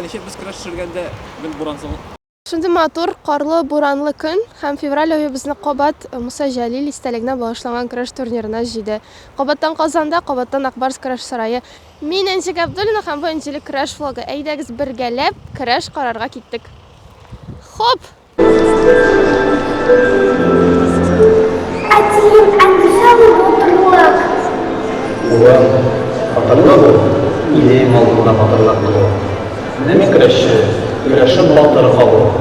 Неше біз көрәш жүргәндә бүген буран соң. Шундый матур, карлы, буранлы көн һәм февраль ае безне Кабат Муса Җәлил истәлегенә багышланган көрәш турнирына җыйды. Кабаттан Казанда, Кабаттан Акбарс көрәш сарае. Мин Әнҗек Абдуллина һәм бу энҗелек көрәш флагы. Әйдәгез бергәләп көрәш карарга киттек. Хоп! Идея малдığına hatırlatmalı. Demek güreşin baltarı kalı.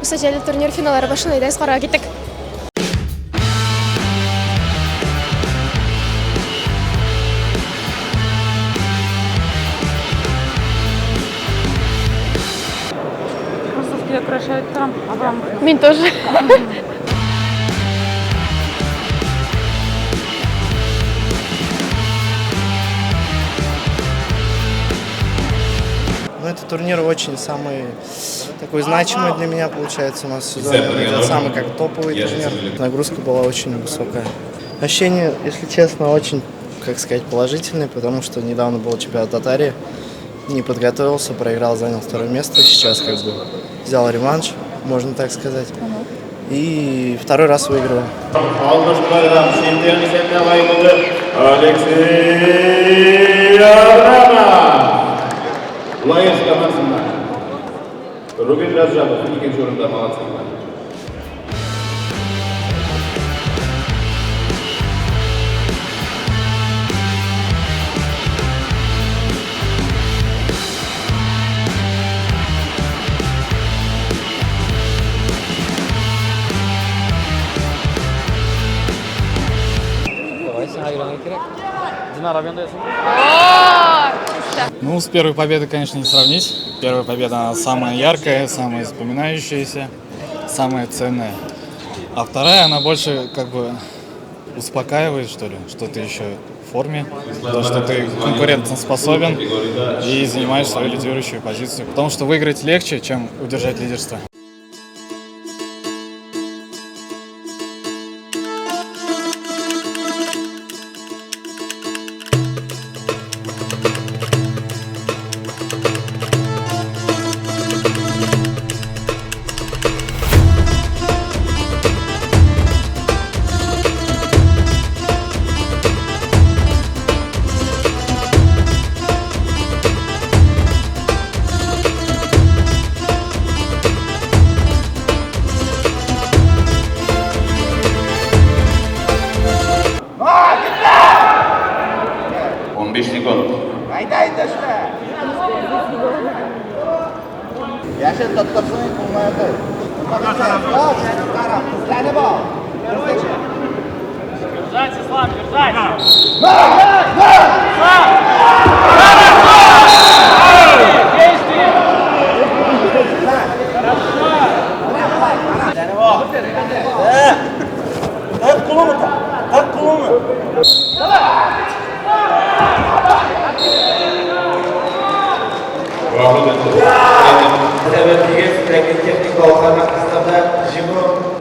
Муса Җәлил турнир финаллары башлана, әйдәгез карарга киттек. Кроссовки украшают там, Абрамов. Мин тоже. Ну, этот турнир очень самый такой значимый для меня получается у нас в сезоне. Это самый как топовый турнир. Нагрузка была очень высокая. Ощущения, если честно, очень, как сказать, положительные, потому что недавно был чемпионат Татарии. Не подготовился, проиграл, занял второе место. Сейчас как бы взял реванш, можно так сказать. И второй раз выигрываю. Лайс командасында Рубин Раджабов екінші орында молодцы. Давай сен айран керек. Динар абияндайсың. Ну, с первой победой, конечно, не сравнить. Первая победа, она самая яркая, самая запоминающаяся, самая ценная. А вторая, она больше как бы успокаивает, что ли, что ты еще в форме, то, что ты конкурентоспособен и занимаешь свою лидирующую позицию. Потому что выиграть легче, чем удержать лидерство. Yaşar tatlırsın bulmaydı. Seni bak. Держать, Ислам, держать! Tak kulumu tak. Tak kulumu.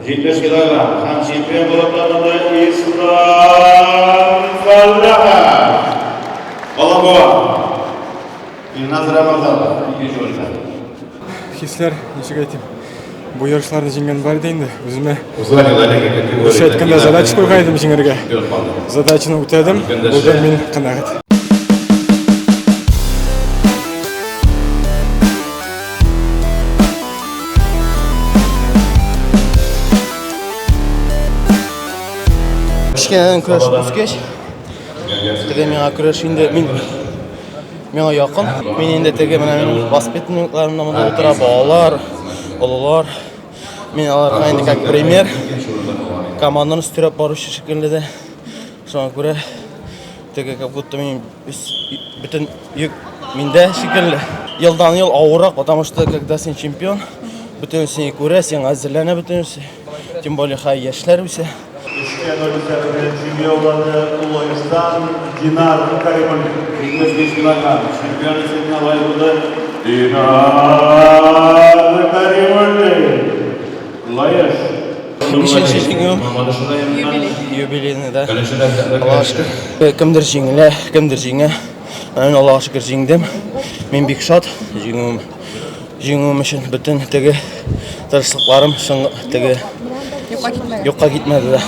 Жетпіс килограмм һәм чемпион булып танылды Ислам Фәлләхов. Аллаһу Илназ Рамазанов, екінші орында. Хислер, нешік айтайын, бұл ярышларды жеңген бар дейінді, өзіме Үш үш айтқанда задача қойғайдым жеңерге. Задачаны өтедім, бұлдан мен қанағат. Кішкенен күреш өскеш. Теге меңа күреш енді меңа яқын. Мен енді теге менің воспитанникларымда мұнда отыра балалар, ұлылар. Мен аларға енді как пример. Команданы үстіріп барушы шекілді де. Соңа көре теге как будто мен бүтін юк менде шекілді. Елдан ел ауырақ, потому что когда сен чемпион, бүтін сені көре, сен әзірләне бүтінсі. Тем более хай яшьләр үсе. Üçgen olimpiyatının çempiyonaları Uluistan Dinar Karimali. 25 kilogram şampiyon isimli alayında Dinar Karimali. Layış. Бишенче жеңім юбилейный да. Аллаға шүкір. Кімдір жеңілі, кімдір жеңі. Мен Аллаға шүкір жеңдім. Мен бек шат жеңуім үшін бүтін теге тырышлықларым теге жоққа кетмеді да.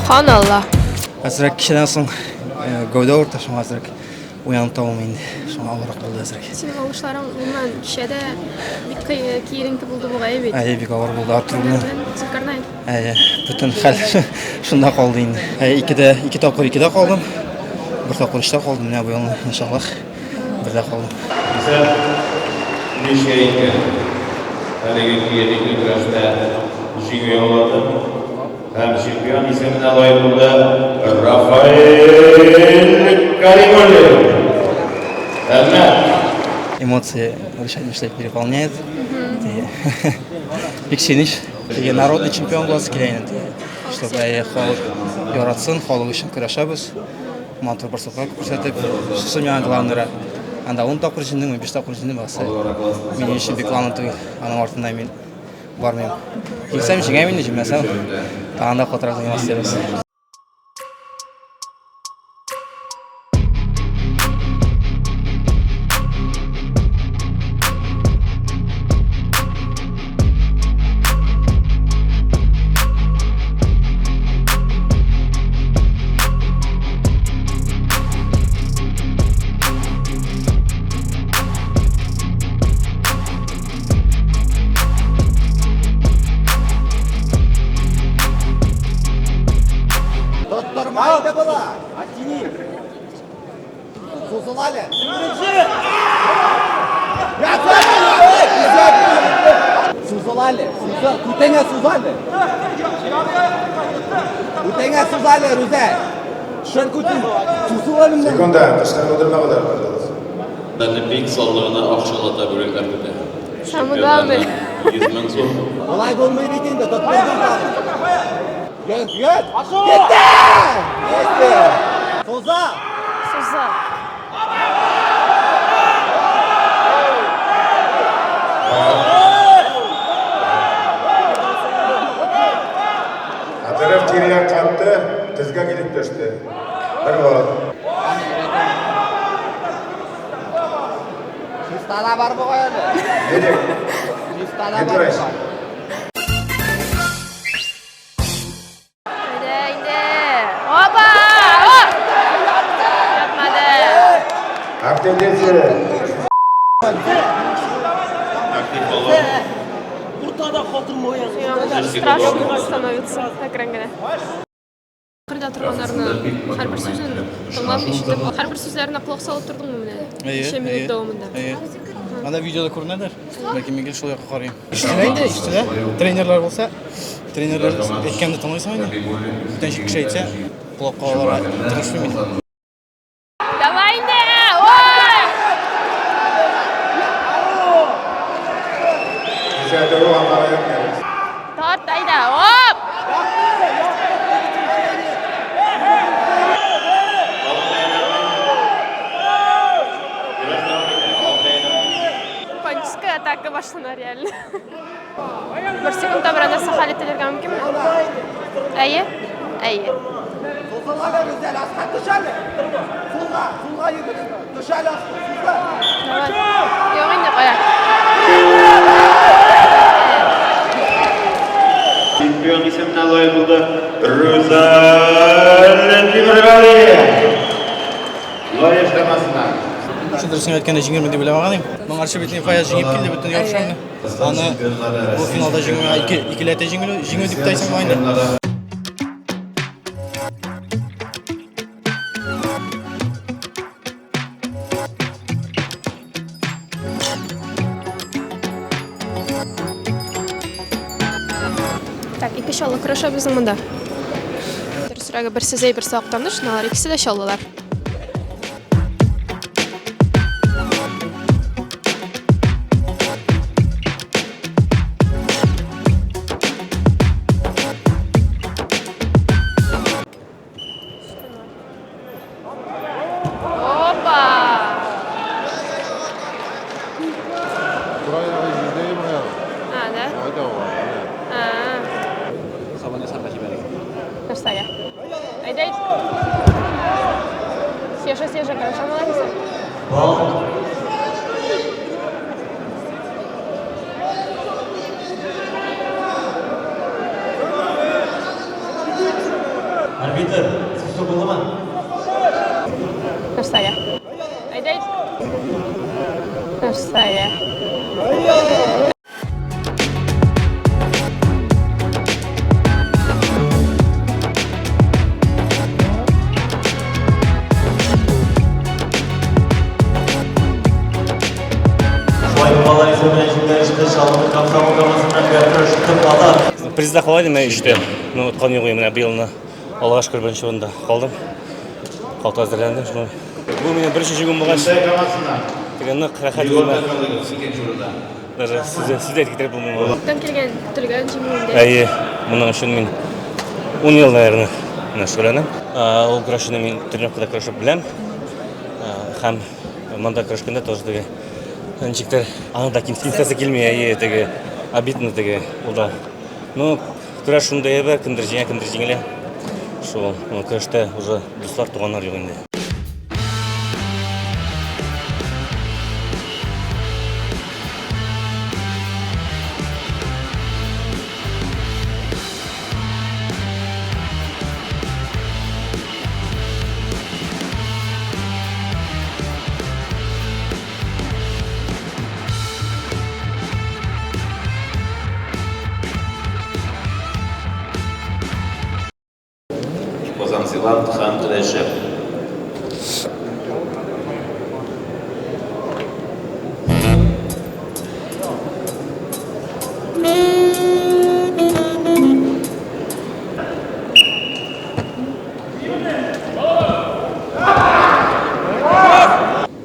Subhanallah. Әзірек кішеден соң гәуде орташым әзірек уянып табым енді. Соң ауырақ болды әзірек. Сенің ауышларың онан кішеді бик кейіріңкі болды бұға ебет. Бик ауыр болды артырғыны. Зікірнай. Бүтін хәл шында қалды енді. Екі тапқыр қалдым. Бір тапқыр үште қалдым. Міне бұл елі иншаллах бірде қалдым. Bize Nişeyin'e әлеге кейінгі күрәшті жеңе олады. Hem şampiyon isimine layıkında Рафаэль Каримали. Эмоции вообще переполняют. Бик сениш. Народный чемпион болсы келейін. Чтобы халық яратсын, халық үшін күрәшәбіз. Матур бір соққа көрсетіп, шықсымен главныйра. Анда 10 тапқыр жеңдім, 5 тапқыр жеңдім бақсы. Мен үшін бек главный түгіл. Аның артында мен бармайым. Жеңсем жеңемін, жеңмесем тағында қотырақ демас дерес. Sekunda, dışarı öldürme kadar var. Ben pek sallığına akşalata börekler dedi. Самый 100 bin soru. Olay olmayı bekleyin de tutmayın. Göt! Gitti! Soza! Ataraf tiriyan kattı, tızga gelip düştü. Bir gol. Listada var bu kadar. Nedir? Listada var bu kadar. Oba! Yapmadı. Aktivitesi. Aktif olan. Страшно становится экрангана. Қырда тұрғандарына әрбір сөзін тыңлап ешітіп, әрбір сөздеріне құлақ салып тұрдың мы міне? Неше минут дауымында. Анда видеода көрінеді. Бәлкім мен сол жаққа қарайым. Іштілі. Тренерлер болса, тренерлер еткенді тыңлайсың ойны. Бүтін кіші айтса, құлақ қалаларға тырышпаймын. Давай не! Ой! Güzel de o anlara yapmıyoruz. Тарт, айда, оп! атака башлана реально. Bir sekundda bir narsa hal etilirga mumkinmi? Әйе? Әйе. Yo'q endi qo'ya. Чемпион исеміне лайық болды Рузаль Темірғалиев. Лайық штамасынан. Шындырсын өткенде жеңермін деп ойламаған едім. Мың аршы бетіне Фаяз жеңіп келді бүтін ярышаны. Аны бұл финалда ikilete жеңу деп тайсың ойында. Так, ике шаллы күрәшә безнең монда. Дөресрәге бер сезәй бер сактанды, шуналар икесе дә шаллылар. Опа! А, да? Sabahleyin sarkaç ibaret. Нәрсәгә? Әйдә. Свежа, хорошо, молодец. Арбитр, сіз болды ма? Нәрсәгә? Әйдә. Нәрсәгә? Призда қалайды мен үште. Ну, отқан ең мен биылны алғаш көрбенші орында қалдым. Қалта әзірлендім. Бұл менен бірінші жегім болған. Дегенні рахат өзіме. Даже сізде кетіріп бұл мен. Оттан келген күтілген жеңуінде. Әйе, мұның үшін мен 10 ел, наверное, шөленім. Ол күрәшіні мен тренировкада күрәшіп білем. Хәм мында күрәшкенде тоже деге. Ничектер, аңда кимстинстасы келмей, әйе, деге, обидно деге, олда. Ну, күрәш шундай ебір, кімдір жеңеле. Шо, күрәште уже достар туғандар жоқ енді. Зеланд хан Трешев.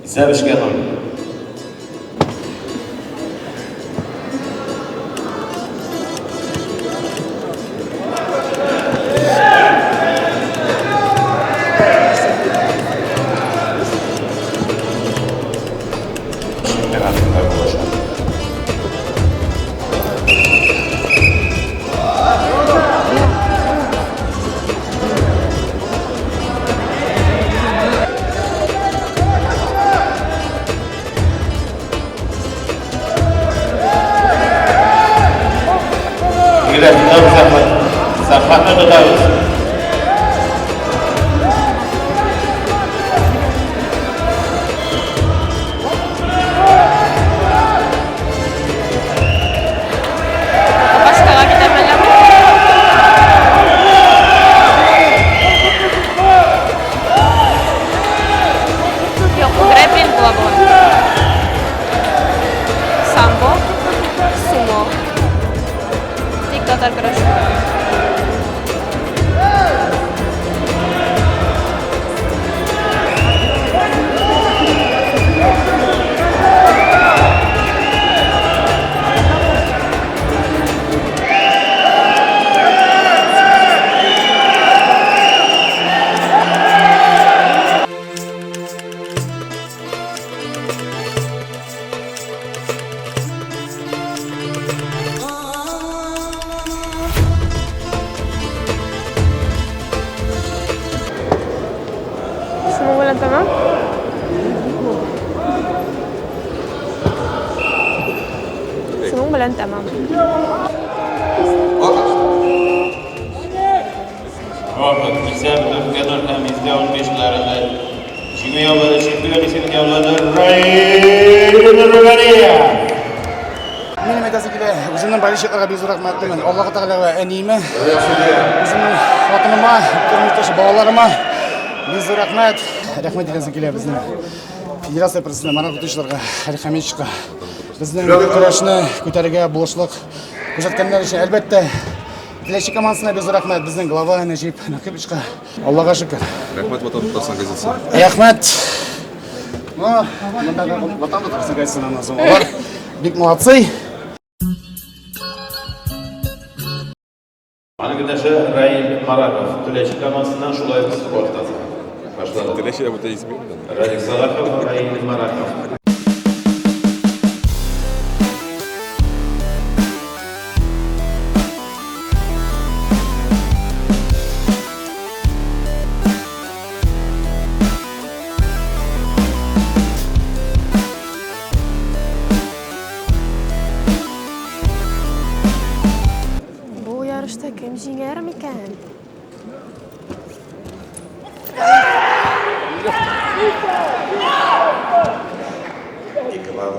Zabishganov. Захватно додалось. Башкага китәмәләр. Юк, грэпплинг була. Самбо, сумо. Диктатор көрәше. белән тәмам. Muvaffaq Isamov Qadar ham izda 15larida Jigme yo'lida chempion ismini yo'lida Rail Nurgaliyev. Benim etasiyle uzundan barışıklara bir zorak maddemen. Allah'a Teala'ya en iyime. Uzundan hatıma, kırmızı bağlarıma bir zorak mad. Rahmet etasiyle bizim. Federasiya prezidenti mana kutuşlarga, Hameçka. Bizning kurashni ko'targa bo'shliq ko'rsatganlar uchun albatta Tilashi komandasiga biz rahmat, bizning glava Najib Nakibchga. Allohga shukr. Rahmat vatan tutarsan gazetasi. Rahmat. Vatan tutarsan gazetasining nazım. Ular bek молодцы. Arkadaşı Rail Marakov, Tilashi komandasidan shulay qilib o'rtadi. Başladı. Tilashi bu da ismi. Radik Salahov, Rail Marakov. Bu yarışda kim jinger mikan? Kemal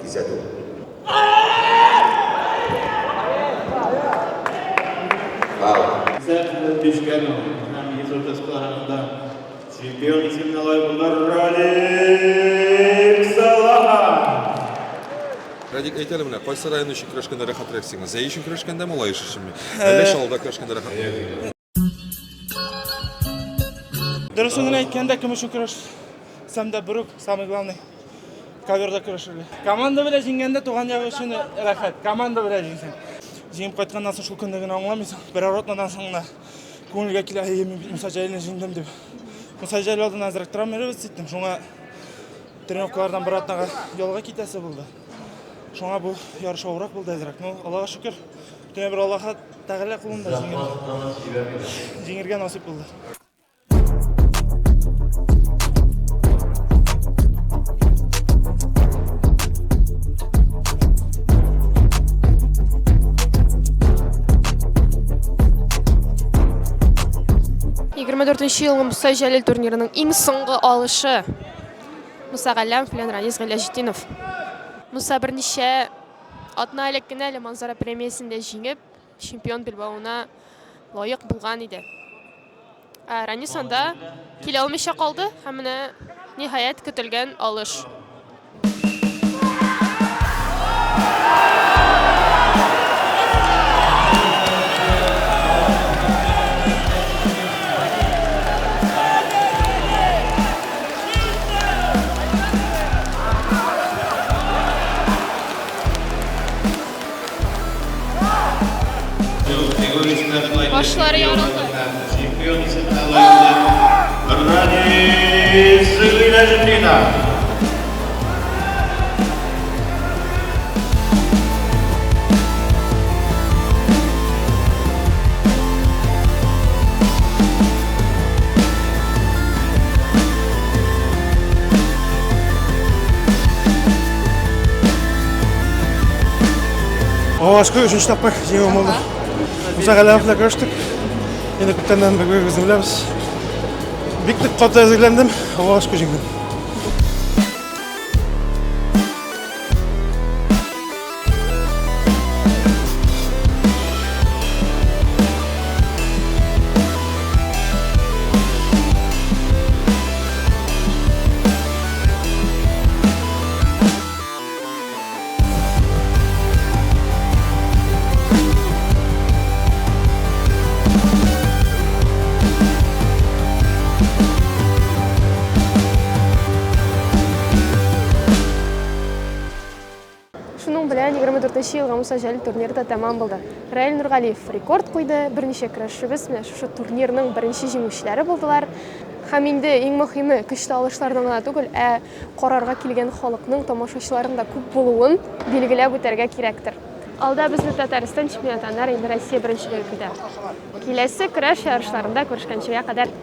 Gizadu. Zaten düşkanım. Hem yıldız kılarında çempiyon isimli layıklar Radik Salaha. Radik aytaylik mana qaysi rayon uchun kurashganda rahat reaksiyasiz. Zay uchun kurashganda molay ishimi. Besh olda kurashganda rahat. Дөресен әйткәндә, кем өчен көрәш? Самда Брук, самый главный. Каверда көрәшеле. Команда белән җиңгәндә туган ягы өчен рәхәт. Команда белән җиңсәң. Җиңеп кайтканнан соң шул көнне генә аңламыйсың. Бер ротнадан соң да күңелгә килә, мин Муса Җәлилне җиңдем дип. Муса Җәлил алдын азрак травмировать иттем. Шуңа тренировкалардан бер атнага ялга китәсе булды. Шуңа бу ярыш авырак булды азрак. Ну, Аллага шөкер. Төнә бер Аллаһка Тәгалә кулында җиңергә насип булды. Елгы Муса Җәлил турнирының иң соңгы алышы. Муса Галләмов белән Ранис Галәҗетдинов. Муса берничә атна элек кенә Манзара премиясендә җиңеп, чемпион билбавына лаек булган иде. Ранис анда килә алмыйча калды һәм менә ниһаять көтелгән алыш. Başları yarıldı. Чемпион isimli layıklar Radik Галәҗетдинов. Алғашқы үшінші тапқа жеңуім болды. Муса Галәмовla көріштік. Енді көптеннен бір-бірімізді білеміз. Биктік қатты әзірлендім, алғашқы жеңдім. Шуның белән 24 елгы Муса Җәлил турниры да тәмам булды. Раил Нургалиев рекорд куйды, берничә көрәшчебез менә шушы турнирның беренче җиңүчеләре булдылар. Һәм инде иң мөһиме көчле алышлардан гына түгел, карарга килгән халыкның, тамашачыларның да күп булуын билгеләп үтәргә кирәктер. Алда безне Татарстан чемпионатында инде Россия беренчелеге көтә. Киләсе көрәш ярышларында күрешкәнчегә кадәр